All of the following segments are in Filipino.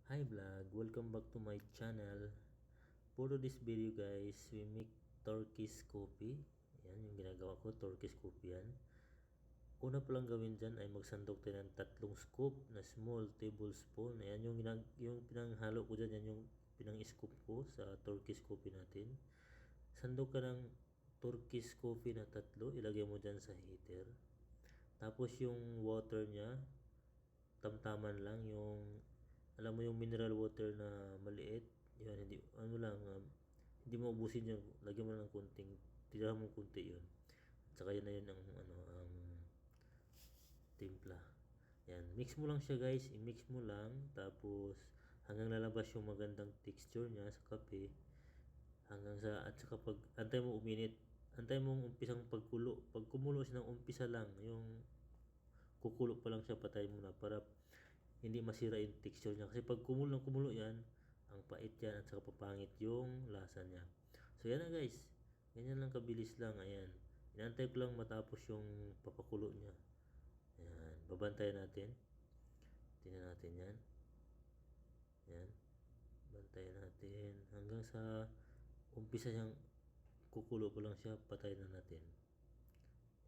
Hi vlog, welcome back to my channel. For this video guys, we make Turkish coffee. Yan yung ginagawa ko, Turkish coffee yan. Una pa lang gawin dyan ay magsandok tayo ng 3 scoop na small tablespoon. Ayan yung pinanghalo ko dyan, yan yung pinang-scoop ko sa Turkish coffee natin. Sandok ka ng Turkish coffee na 3, ilagay mo dyan sa heater. Tapos yung water niya, tamtaman lang, yung alam mo yung mineral water na maliit, yan hindi ano lang, hindi mo ubusin yun, lagyan mo lang ng kunting, tirahan mo kunti yun, at saka yun na yun ang ang timpla. Yan, mix mo lang siya guys, i-mix mo lang, tapos hanggang lalabas yung magandang texture niya sa kape, hanggang sa, at saka pag antay mo uminit, antay mong umpisang pagkulo, pag kumulo siya ng umpisa lang, yung kukulo pa lang siya, patay mo na para hindi masira yung texture niya. Kasi pag kumulo yan, ang pait yan at saka papangit yung lasa niya. So yan na guys. Ganyan lang kabilis lang. Ayan. Inantay ko lang matapos yung papakulo niya. Ayan. Babantayan natin. Tingnan natin yan. Ayan. Bantayan natin. Hanggang sa umpisa niyang kukulo pa lang siya, patay na natin.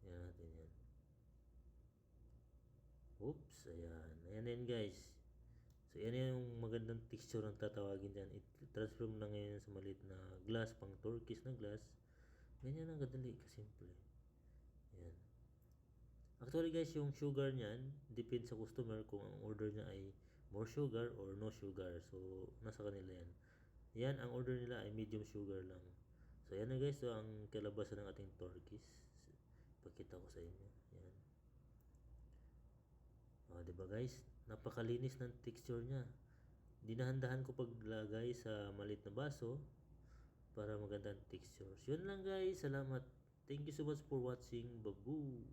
Ayan natin yan. Oops, ayan. Ayan na yun guys. So yan yung magandang texture ng tatawagin dyan. I-transfer mo na ngayon sa maliit na glass, pang Turkish na glass. Ganyan ang kadali, kasimple. Yan. Actually guys, yung sugar niyan, depende sa customer kung ang order niya ay more sugar or no sugar. So, nasa kanila yan. Yan, ang order nila ay medium sugar lang. So yan na guys, so ang kalabasan ng ating Turkish. Pakita ko sa inyo. Yan. O, diba guys? Napakalinis ng texture niya. Dinahan-dahan ko paglagay sa maliit na baso para magandang texture. So, yun lang guys. Salamat. Thank you so much for watching. Babu!